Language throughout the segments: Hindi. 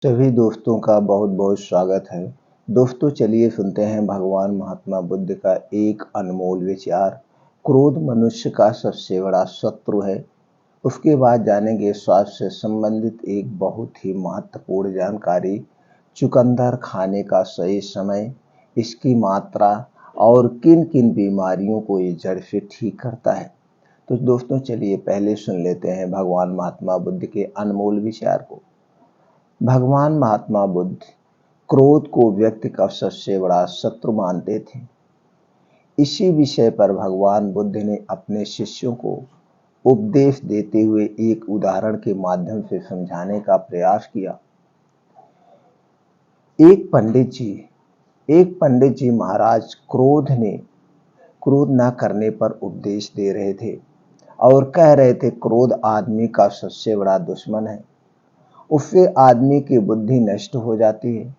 सभी दोस्तों का बहुत बहुत स्वागत है। दोस्तों चलिए सुनते हैं भगवान महात्मा बुद्ध का एक अनमोल विचार। क्रोध मनुष्य का सबसे बड़ा शत्रु है। उसके बाद जानेंगे स्वास्थ्य से संबंधित एक बहुत ही महत्वपूर्ण जानकारी, चुकंदर खाने का सही समय, इसकी मात्रा और किन किन बीमारियों को ये जड़ से ठीक करता है। तो दोस्तों चलिए पहले सुन लेते हैं भगवान महात्मा बुद्ध के अनमोल विचार को। भगवान महात्मा बुद्ध क्रोध को व्यक्ति का सबसे बड़ा शत्रु मानते थे। इसी विषय पर भगवान बुद्ध ने अपने शिष्यों को उपदेश देते हुए एक उदाहरण के माध्यम से समझाने का प्रयास किया। एक पंडित जी महाराज क्रोध न करने पर उपदेश दे रहे थे और कह रहे थे क्रोध आदमी का सबसे बड़ा दुश्मन है। उससे आदमी की बुद्धि नष्ट हो जाती है।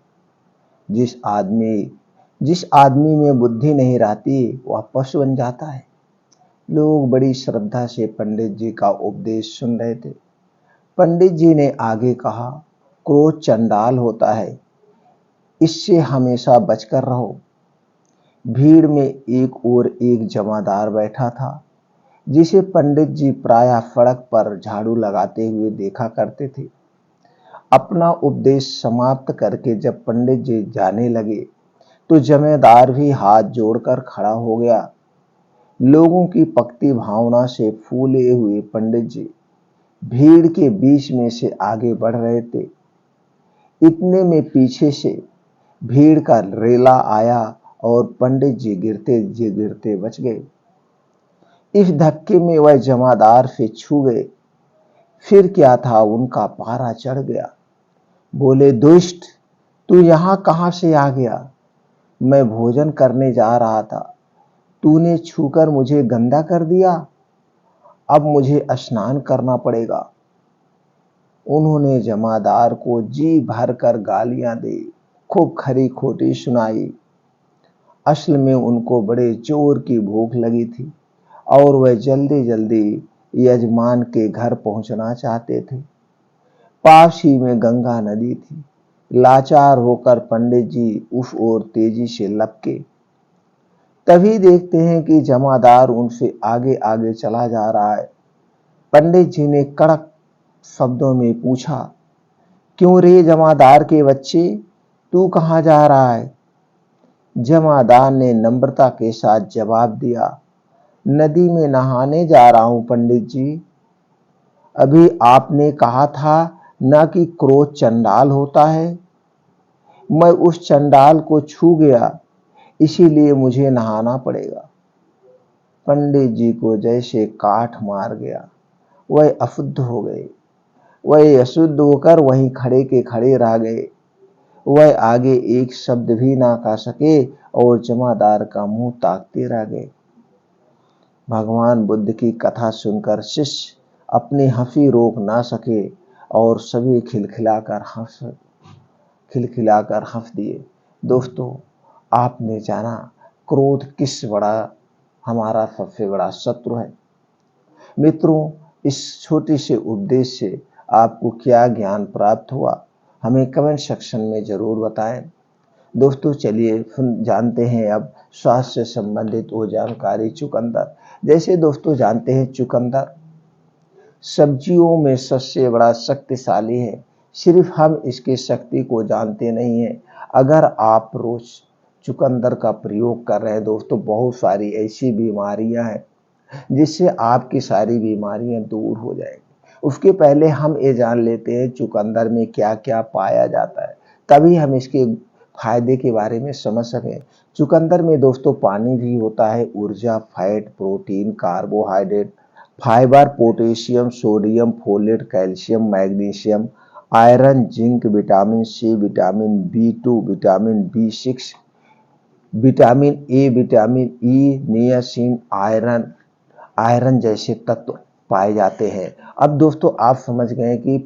जिस आदमी में बुद्धि नहीं रहती वह पशु बन जाता है। लोग बड़ी श्रद्धा से पंडित जी का उपदेश सुन रहे थे। पंडित जी ने आगे कहा, क्रोध चंडाल होता है, इससे हमेशा बचकर रहो। भीड़ में एक और एक जमादार बैठा था, जिसे पंडित जी प्रायः सड़क पर झाड़ू लगाते हुए देखा करते थे। अपना उपदेश समाप्त करके जब पंडित जी जाने लगे तो जमींदार भी हाथ जोड़कर खड़ा हो गया। लोगों की भक्ति भावना से फूले हुए पंडित जी भीड़ के बीच में से आगे बढ़ रहे थे। इतने में पीछे से भीड़ का रेला आया और पंडित जी गिरते बच गए। इस धक्के में वह जमादार से छू गए। फिर क्या था, उनका पारा चढ़ गया। बोले, दुष्ट, तू यहां कहां से आ गया? मैं भोजन करने जा रहा था, तूने छूकर मुझे गंदा कर दिया। अब मुझे स्नान करना पड़ेगा। उन्होंने जमादार को जी भर कर गालियां दी, खूब खरी खोटी सुनाई। असल में उनको बड़े जोर की भूख लगी थी और वह जल्दी जल्दी यजमान के घर पहुंचना चाहते थे। पास ही में गंगा नदी थी। लाचार होकर पंडित जी उस ओर तेजी से लपके। तभी देखते हैं कि जमादार उनसे आगे आगे चला जा रहा है। पंडित जी ने कड़क शब्दों में पूछा, क्यों रे जमादार के बच्चे, तू कहां जा रहा है? जमादार ने नम्रता के साथ जवाब दिया, नदी में नहाने जा रहा हूं पंडित जी। अभी आपने कहा था न कि क्रोध चंडाल होता है। मैं उस चंडाल को छू गया, इसीलिए मुझे नहाना पड़ेगा। पंडित जी को जैसे काठ मार गया। वह अशुद्ध हो गए। वह अशुद्ध होकर वहीं खड़े के खड़े रह गए। वह आगे एक शब्द भी ना कह सके और जमादार का मुंह ताकते रह गए। भगवान बुद्ध की कथा सुनकर शिष्य अपनी हंसी रोक ना सके और सभी खिलखिलाकर हंस दिए। दोस्तों, आपने जाना क्रोध किस बड़ा हमारा सबसे बड़ा शत्रु है। मित्रों, इस छोटे से उपदेश से आपको क्या ज्ञान प्राप्त हुआ, हमें कमेंट सेक्शन में जरूर बताएं। दोस्तों चलिए जानते हैं अब स्वास्थ्य से संबंधित वो जानकारी चुकंदर। जैसे दोस्तों जानते हैं चुकंदर सब्जियों में सबसे बड़ा शक्तिशाली है। सिर्फ हम इसकी शक्ति को जानते नहीं हैं। अगर आप रोज चुकंदर का प्रयोग कर रहे हैं दोस्तों, बहुत सारी ऐसी बीमारियां हैं जिससे आपकी सारी बीमारियां दूर हो जाएंगी। उसके पहले हम ये जान लेते हैं चुकंदर में क्या क्या पाया जाता है, तभी हम इसके फायदे के बारे में समझ सकें। चुकंदर में दोस्तों पानी भी होता है, ऊर्जा, fat, protein, carbohydrate, fibre, potassium, sodium, folate, calcium, magnesium, iron, zinc, vitamin C, vitamin B two, vitamin बी6, vitamin A, vitamin E, niacin, iron जैसे तत्व पाए जाते हैं। अब दोस्तों आप समझ गए कि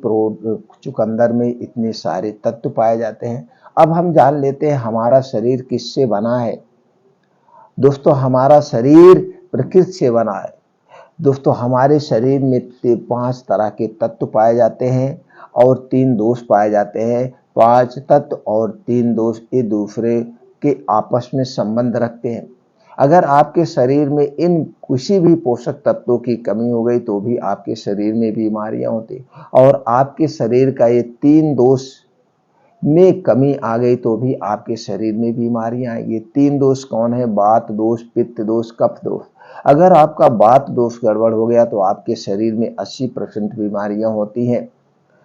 चुकंदर में इतने सारे तत्व पाए जाते हैं। अब हम जान लेते हैं हमारा शरीर किससे बना है। दोस्तों हमारा शरीर प्रकृति से बना है। दोस्तों हमारे शरीर में 5 तरह के तत्व पाए जाते हैं और 3 दोष पाए जाते हैं। पांच तत्व और तीन दोष एक दूसरे के आपस में संबंध रखते हैं। अगर आपके शरीर में इन किसी भी पोषक तत्वों की कमी हो गई तो भी आपके शरीर में बीमारियां होती, और आपके शरीर का ये तीन दोष में कमी आ गई तो भी आपके शरीर में बीमारियां आएंगी। तीन दोष कौन है? वात दोष, पित्त दोष, कफ दोष। अगर आपका वात दोष गड़बड़ हो गया तो आपके शरीर में 80% बीमारियां होती हैं,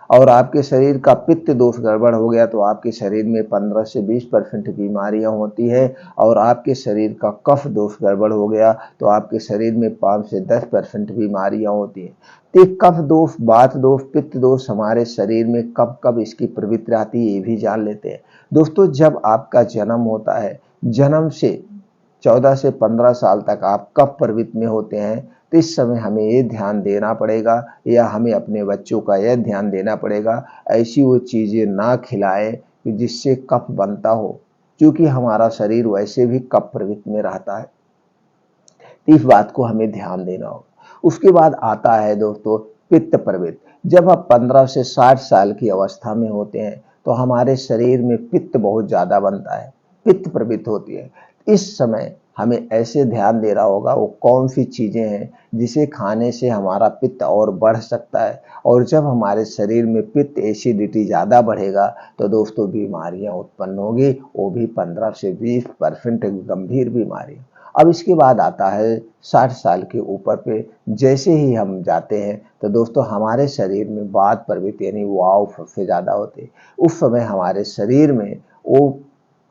और आपके शरीर का पित्त दोष गड़बड़ हो गया तो आपके शरीर में 15 से 20% बीमारियां होती है, और आपके शरीर का कफ दोष गड़बड़ हो गया तो आपके शरीर में 5 से 10% बीमारियां होती हैं। तो कफ दोष, वात दोष, पित्त दोष हमारे शरीर में कब कब इसकी प्रवृत्ति आती है ये भी जान लेते हैं। दोस्तों, जब आपका जन्म होता है, जन्म से 14 से 15 साल तक आप कब प्रवृत्ति में होते हैं, तो इस समय हमें ये ध्यान देना पड़ेगा, या हमें अपने बच्चों का यह ध्यान देना पड़ेगा ऐसी वो चीज़ें ना खिलाएं कि जिससे कफ बनता हो, क्योंकि हमारा शरीर वैसे भी कफ प्रवृत्ति में रहता है। तो इस बात को हमें ध्यान देना होगा। उसके बाद आता है दोस्तों पित्त प्रवृत्ति। जब आप 15 से 60 साल की अवस्था में होते हैं तो हमारे शरीर में पित्त बहुत ज़्यादा बनता है, पित्त प्रवृत्ति होती है। इस समय हमें ऐसे ध्यान देना होगा वो कौन सी चीज़ें हैं जिसे खाने से हमारा पित्त और बढ़ सकता है, और जब हमारे शरीर में पित्त एसिडिटी ज़्यादा बढ़ेगा तो दोस्तों बीमारियां उत्पन्न होगी, वो भी 15 से 20% गंभीर बीमारी। अब इसके बाद आता है 60 साल के ऊपर पे। जैसे ही हम जाते हैं तो दोस्तों हमारे शरीर में वात प्रवृत्ति यानी वाव सबसे ज़्यादा होते हैं। उस समय हमारे शरीर में वो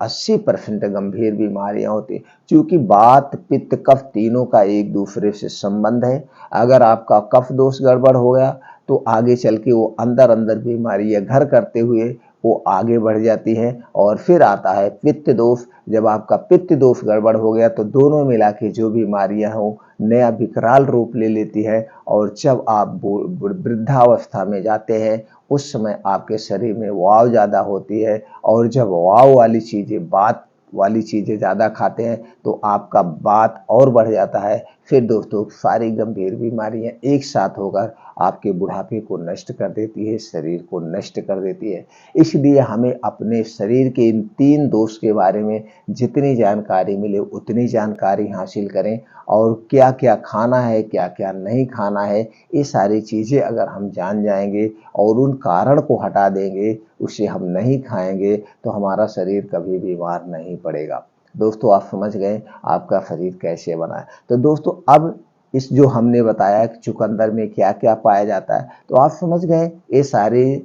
80% गंभीर बीमारियां होती, क्योंकि वात, पित्त, कफ तीनों का एक दूसरे से संबंध है। अगर आपका कफ दोष गड़बड़ हो गया तो आगे चल के वो अंदर अंदर बीमारियां घर करते हुए वो आगे बढ़ जाती हैं। और फिर आता है पित्त दोष। जब आपका पित्त दोष गड़बड़ हो गया तो दोनों मिला के जो बीमारियां हो नया विकराल रूप ले लेती है, और जब आप वृद्धावस्था में जाते हैं उस समय आपके शरीर में वाव ज़्यादा होती है, और जब वाव वाली चीज़ें, बात वाली चीज़ें ज़्यादा खाते हैं तो आपका बात और बढ़ जाता है। फिर दोस्तों सारी गंभीर बीमारियां एक साथ होकर आपके बुढ़ापे को नष्ट कर देती है, शरीर को नष्ट कर देती है। इसलिए हमें अपने शरीर के इन तीन दोष के बारे में जितनी जानकारी मिले उतनी जानकारी हासिल करें, और क्या क्या खाना है, क्या क्या नहीं खाना है, ये सारी चीज़ें अगर हम जान जाएंगे और उन कारण को हटा देंगे, उसे हम नहीं खाएंगे, तो हमारा शरीर कभी बीमार नहीं पड़ेगा। दोस्तों आप समझ गए आपका शरीर कैसे बना है। तो दोस्तों अब इस जो हमने बताया कि चुकंदर में क्या क्या पाया जाता है, तो आप समझ गए ये सारे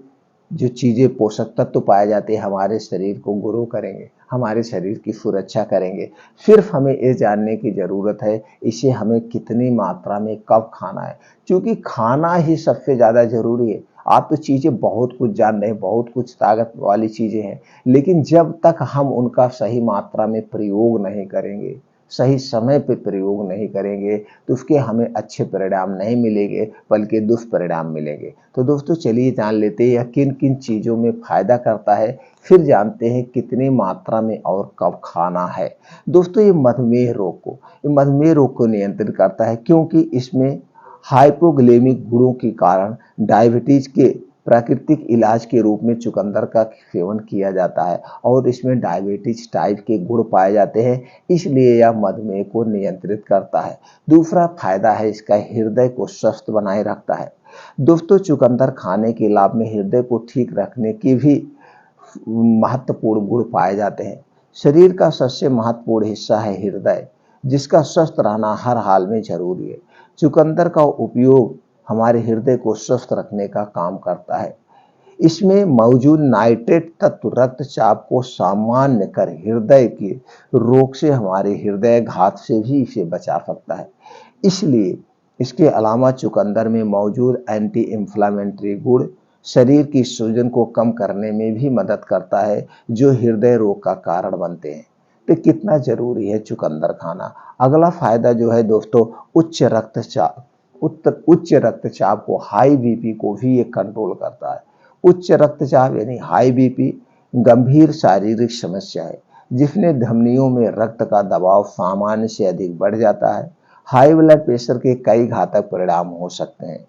जो चीज़ें पोषक तत्व तो पाए जाते हैं हमारे शरीर को ग्रो करेंगे, हमारे शरीर की सुरक्षा करेंगे। सिर्फ हमें ये जानने की ज़रूरत है इसे हमें कितनी मात्रा में कब खाना है, क्योंकि खाना ही सबसे ज़्यादा ज़रूरी है। आप तो चीज़ें बहुत कुछ जान रहे हैं, बहुत कुछ ताकत वाली चीज़ें हैं, लेकिन जब तक हम उनका सही मात्रा में प्रयोग नहीं करेंगे, सही समय पे प्रयोग नहीं करेंगे, तो उसके हमें अच्छे परिणाम नहीं मिलेंगे बल्कि दुष्परिणाम मिलेंगे। तो दोस्तों चलिए जान लेते हैं यह किन किन चीज़ों में फायदा करता है, फिर जानते हैं कितनी मात्रा में और कब खाना है। दोस्तों ये मधुमेह रोग को नियंत्रित करता है, क्योंकि इसमें हाइपोग्लाइकेमिक गुणों के कारण डायबिटीज के प्राकृतिक इलाज के रूप में चुकंदर का सेवन किया जाता है, और इसमें डायबिटीज टाइप के गुण पाए जाते हैं, इसलिए यह मधुमेह को नियंत्रित करता है। दूसरा फायदा है इसका हृदय को स्वस्थ बनाए रखता है। दोस्तों चुकंदर खाने के लाभ में हृदय को ठीक रखने की भी महत्वपूर्ण गुण पाए जाते हैं। शरीर का सबसे महत्वपूर्ण हिस्सा है हृदय, जिसका स्वस्थ रहना हर हाल में जरूरी है। चुकंदर का उपयोग हमारे हृदय को स्वस्थ रखने का काम करता है। इसमें मौजूद नाइट्रेट तत्व रक्तचाप को सामान्य कर हृदय के रोग से, हमारे हृदय घात से भी इसे बचा सकता है। इसलिए इसके अलावा चुकंदर में मौजूद एंटी इंफ्लेमेटरी गुण शरीर की सूजन को कम करने में भी मदद करता है, जो हृदय रोग का कारण बनते हैं। तो कितना जरूरी है चुकंदर खाना। अगला फायदा जो है दोस्तों उच्च रक्तचाप को, हाई बीपी को भी ये कंट्रोल करता है। उच्च रक्तचाप यानी हाई बीपी गंभीर शारीरिक समस्या है जिसमें धमनियों में रक्त का दबाव सामान्य से अधिक बढ़ जाता है। हाई ब्लड प्रेशर के कई घातक परिणाम हो सकते हैं।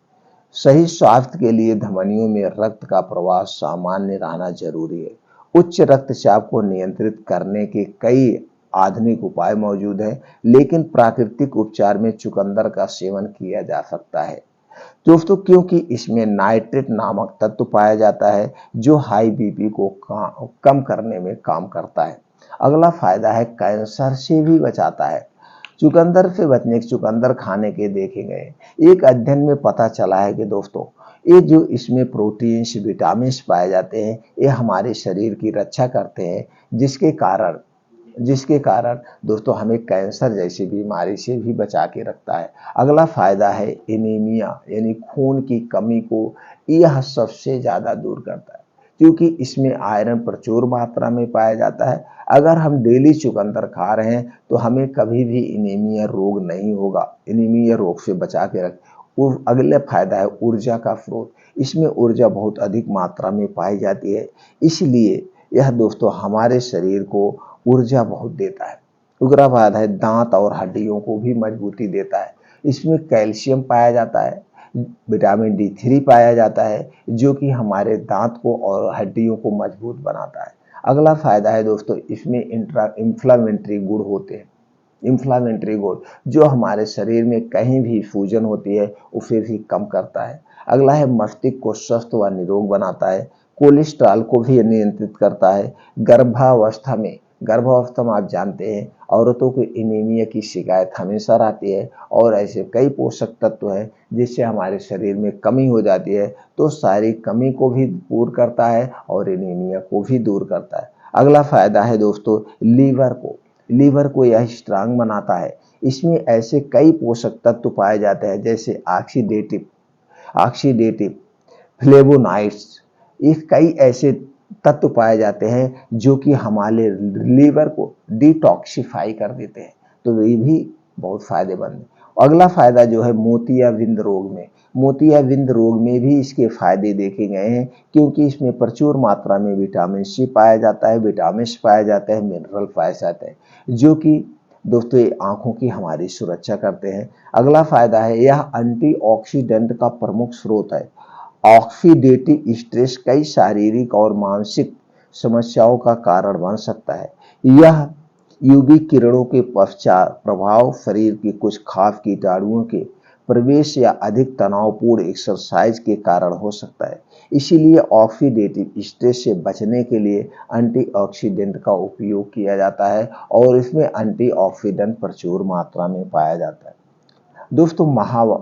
सही स्वास्थ्य के लिए धमनियों में रक्त का प्रवाह सामान्य रहना जरूरी है। उच्च रक्तचाप को नियंत्रित करने के कई आधुनिक उपाय मौजूद हैं, लेकिन प्राकृतिक उपचार में चुकंदर का सेवन किया जा सकता है दोस्तों, क्योंकि इसमें नाइट्रेट नामक तत्व पाया जाता है जो हाई बीपी को कम करने में काम करता है। अगला फायदा है कैंसर से भी बचाता है। चुकंदर से बचने चुकंदर खाने के देखे गए एक अध्ययन में पता चला है कि दोस्तों ये जो इसमें प्रोटीन्स विटामिन पाए जाते हैं ये हमारे शरीर की रक्षा करते हैं, जिसके कारण दोस्तों हमें कैंसर जैसी बीमारी से भी बचा के रखता है। अगला फायदा है एनीमिया यानी खून की कमी को यह सबसे ज्यादा दूर करता है, क्योंकि इसमें आयरन प्रचुर मात्रा में पाया जाता है। अगर हम डेली चुकंदर खा रहे हैं तो हमें कभी भी एनीमिया रोग नहीं होगा, एनीमिया रोग से बचा के रख। अगला फायदा है ऊर्जा का स्रोत। इसमें ऊर्जा बहुत अधिक मात्रा में पाई जाती है, इसलिए यह दोस्तों हमारे शरीर को ऊर्जा बहुत देता है। दूसरा फायदा है दांत और हड्डियों को भी मजबूती देता है। इसमें कैल्शियम पाया जाता है, विटामिन D3 पाया जाता है जो कि हमारे दांत को और हड्डियों को मजबूत बनाता है। अगला फायदा है दोस्तों इसमें इंफ्लामेटरी गुण होते हैं। इंफ्लामेटरी गुण जो हमारे शरीर में कहीं भी सूजन होती है उसे भी कम करता है। अगला है मस्तिष्क को स्वस्थ व निरोग बनाता है, कोलेस्ट्रॉल को भी नियंत्रित करता है। गर्भावस्था में आप जानते हैं औरतों को एनीमिया की शिकायत हमेशा रहती है और ऐसे कई पोषक तत्व हैं जिससे हमारे शरीर में कमी हो जाती है, तो सारी कमी को भी दूर करता है और एनीमिया को भी दूर करता है। अगला फायदा है दोस्तों लीवर को यह स्ट्रांग बनाता है। इसमें ऐसे कई पोषक तत्व पाए जाते हैं जैसे ऑक्सीडेटिव फ्लेवोनाइड्स, इस कई ऐसे तत्व पाए जाते हैं जो कि हमारे लीवर को डिटॉक्सिफाई कर देते हैं, तो ये भी बहुत फायदेमंद है। अगला फायदा जो है मोतियाबिंद रोग में भी इसके फायदे देखे गए हैं, क्योंकि इसमें प्रचुर मात्रा में विटामिन C पाया जाता है, विटामिन पाया जाता है, मिनरल पाया जाता है जो कि दोस्तों ये आंखों की हमारी सुरक्षा करते हैं। अगला फायदा है यह एंटीऑक्सीडेंट का प्रमुख स्रोत है। ऑक्सीडेटिव स्ट्रेस कई शारीरिक और मानसिक समस्याओं का कारण बन सकता है। यह यूवी किरणों के पश्चात प्रभाव, शरीर के कुछ खास कीटाणुओं के प्रवेश या अधिक तनावपूर्ण एक्सरसाइज के कारण हो सकता है। इसीलिए ऑक्सीडेटिव स्ट्रेस से बचने के लिए एंटीऑक्सीडेंट का उपयोग किया जाता है और इसमें एंटीऑक्सीडेंट प्रचुर मात्रा में पाया जाता है। दोस्तों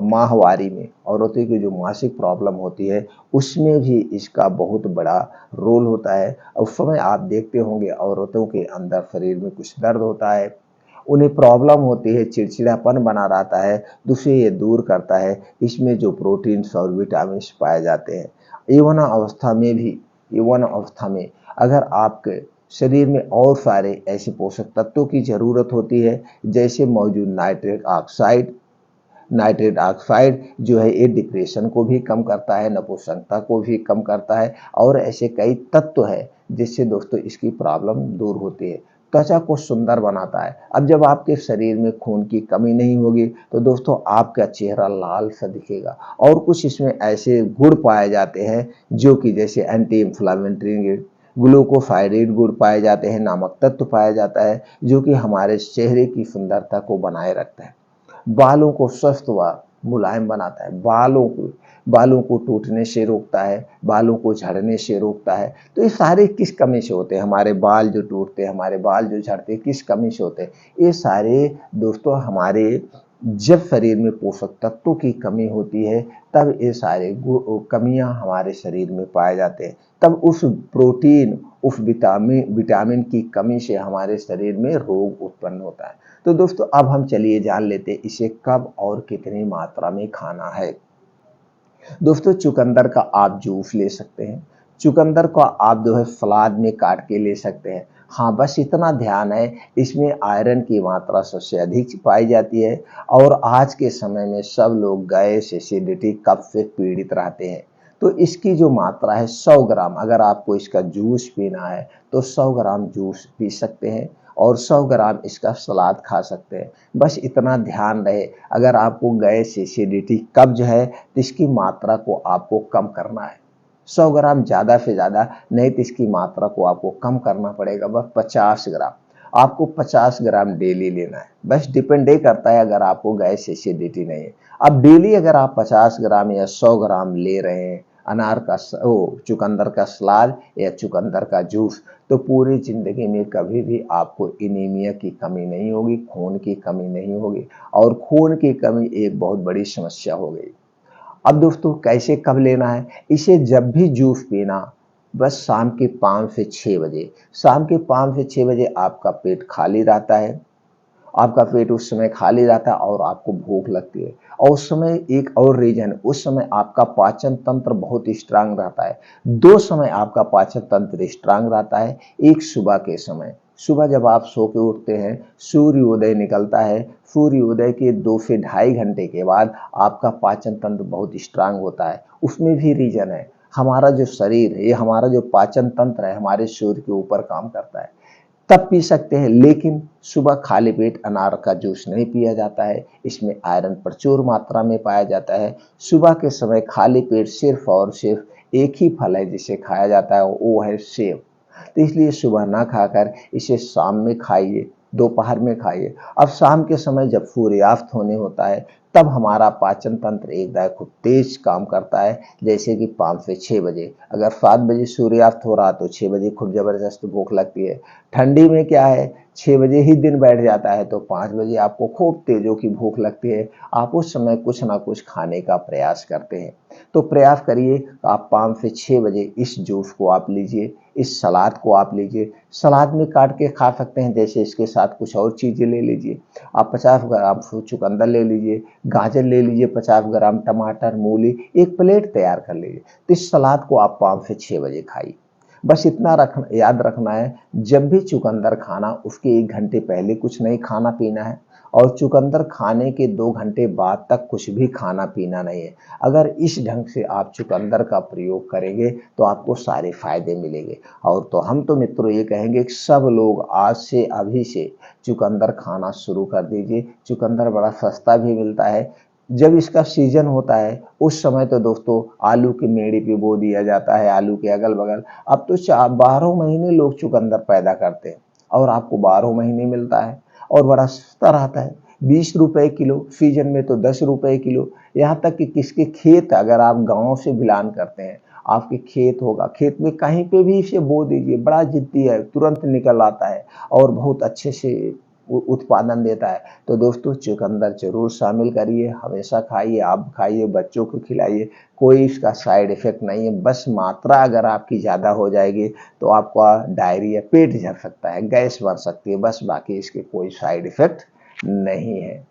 माहवारी में औरतों की जो मासिक प्रॉब्लम होती है उसमें भी इसका बहुत बड़ा रोल होता है। उस समय आप देखते होंगे औरतों के अंदर शरीर में कुछ दर्द होता है, उन्हें प्रॉब्लम होती है, चिड़चिड़ापन बना रहता है, दूसरे ये दूर करता है इसमें जो प्रोटीन्स और विटामिन पाए जाते हैं। यौवन अवस्था में अगर आपके शरीर में और सारे ऐसे पोषक तत्वों की जरूरत होती है जैसे मौजूद नाइट्रेट ऑक्साइड जो है ये डिप्रेशन को भी कम करता है, नपुंसकता को भी कम करता है और ऐसे कई तत्व है जिससे दोस्तों इसकी प्रॉब्लम दूर होती है। त्वचा को सुंदर बनाता है। अब जब आपके शरीर में खून की कमी नहीं होगी तो दोस्तों आपका चेहरा लाल सा दिखेगा। और कुछ इसमें ऐसे गुण पाए जाते हैं जो कि जैसे एंटी इंफ्लामेटरी ग्लूकोसाइड गुण पाए जाते हैं, नमक तत्व पाया जाता है जो कि हमारे चेहरे की सुंदरता को बनाए रखता है। बालों को स्वस्थ व मुलायम बनाता है, बालों को टूटने से रोकता है, बालों को झड़ने से रोकता है। तो ये सारे किस कमी से होते हैं? हमारे बाल जो टूटते हैं, हमारे बाल जो झड़ते हैं, किस कमी से होते हैं? ये सारे दोस्तों हमारे जब शरीर में पोषक तत्वों की कमी होती है तब ये सारे कमियां हमारे शरीर में पाए जाते हैं। तब उस प्रोटीन उस विटामिन की कमी से हमारे शरीर में रोग उत्पन्न होता है। तो दोस्तों अब हम चलिए जान लेते हैं इसे कब और कितनी मात्रा में खाना है। दोस्तों चुकंदर का आप जूस ले सकते हैं, चुकंदर को आप जो है सलाद में काट के ले सकते हैं। हाँ बस इतना ध्यान है इसमें आयरन की मात्रा सबसे अधिक पाई जाती है और आज के समय में सब लोग गैस एसिडिटी कफ से पीड़ित रहते हैं। तो इसकी जो मात्रा है 100 ग्राम, अगर आपको इसका जूस पीना है तो 100 ग्राम जूस पी सकते हैं और 100 ग्राम इसका सलाद खा सकते हैं। बस इतना ध्यान रहे, अगर आपको गैस, एसिडिटी, कब्ज है तो इसकी मात्रा को आपको कम करना है। 100 ग्राम ज़्यादा से ज़्यादा, नहीं तो इसकी मात्रा को आपको कम करना पड़ेगा। बस 50 ग्राम, आपको 50 ग्राम डेली लेना है। बस डिपेंड ये करता है अगर आपको गैस, एसिडिटी नहीं है। अब डेली अगर आप 50 ग्राम या 100 ग्राम ले रहे हैं अनार का चुकंदर का सलाद या चुकंदर का जूस, तो पूरी जिंदगी में कभी भी आपको एनीमिया की कमी नहीं होगी, खून की कमी नहीं होगी। और खून की कमी एक बहुत बड़ी समस्या हो गई। अब दोस्तों कैसे, कब लेना है इसे? जब भी जूस पीना, बस शाम के 5 से 6 बजे। शाम के 5 से 6 बजे आपका पेट खाली रहता है, आपका पेट उस समय खाली रहता है और आपको भूख लगती है। और उस समय एक और रीजन, उस समय आपका पाचन तंत्र बहुत स्ट्रांग रहता है। दो समय आपका पाचन तंत्र स्ट्रांग रहता है। एक सुबह के समय, सुबह जब आप सो के उठते हैं, सूर्योदय निकलता है, सूर्योदय के 2 से ढाई घंटे के बाद आपका पाचन तंत्र बहुत स्ट्रांग होता है। उसमें भी रीजन है, हमारा जो शरीर है, ये हमारा जो पाचन तंत्र है, हमारे शरीर के ऊपर काम करता है, तब पी सकते हैं। लेकिन सुबह खाली पेट अनार का जूस नहीं पिया जाता है, इसमें आयरन प्रचुर मात्रा में पाया जाता है। सुबह के समय खाली पेट सिर्फ और सिर्फ एक ही फल है जिसे खाया जाता है, वो है सेब। तो इसलिए सुबह ना खाकर इसे शाम में खाइए, दोपहर में खाइए। अब शाम के समय जब सूर्यास्त होने होता है, तब हमारा पाचन तंत्र एकदम खूब तेज काम करता है। जैसे कि 5 से 6 बजे, अगर 7 बजे सूर्यास्त हो रहा तो 6 बजे खूब जबरदस्त भूख लगती है। ठंडी में क्या है, 6 बजे ही दिन बैठ जाता है तो 5 बजे आपको खूब तेजों की भूख लगती है। आप उस समय कुछ ना कुछ खाने का प्रयास करते हैं। तो प्रयास करिए, आप 5 से 6 बजे इस जूस को आप लीजिए, इस सलाद को आप लीजिए। सलाद में काट के खा सकते हैं, जैसे इसके साथ कुछ और चीज़ें ले लीजिए। आप 50 ग्राम चुकंदर ले लीजिए, गाजर ले लीजिए, 50 ग्राम टमाटर, मूली, एक प्लेट तैयार कर लीजिए। तो इस सलाद को आप 5 से 6 बजे खाइए। बस इतना याद रखना है, जब भी चुकंदर खाना, उसके 1 घंटे पहले कुछ नहीं खाना पीना है, और चुकंदर खाने के 2 घंटे बाद तक कुछ भी खाना पीना नहीं है। अगर इस ढंग से आप चुकंदर का प्रयोग करेंगे तो आपको सारे फायदे मिलेंगे। और तो हम तो मित्रों ये कहेंगे कि सब लोग आज से, अभी से चुकंदर खाना शुरू कर दीजिए। चुकंदर बड़ा सस्ता भी मिलता है। जब इसका सीजन होता है उस समय तो दोस्तों आलू की मेड़ी पे बो दिया जाता है, आलू के अगल बगल। अब तो 12 महीने लोग चुकंदर पैदा करते हैं और आपको 12 महीने मिलता है, और बड़ा सस्ता रहता है। 20 रुपए किलो, सीजन में तो 10 रुपए किलो। यहाँ तक कि किसके खेत, अगर आप गाँव से बिलोंग करते हैं, आपके खेत होगा, खेत में कहीं पे भी इसे बो दीजिए, बड़ा जिद्दी है, तुरंत निकल आता है और बहुत अच्छे से उत्पादन देता है। तो दोस्तों चुकंदर जरूर शामिल करिए, हमेशा खाइए, आप खाइए, बच्चों को खिलाइए। कोई इसका साइड इफेक्ट नहीं है। बस मात्रा अगर आपकी ज़्यादा हो जाएगी तो आपका डायरिया, पेट झड़ सकता है, गैस बन सकती है, बस। बाकी इसके कोई साइड इफेक्ट नहीं है।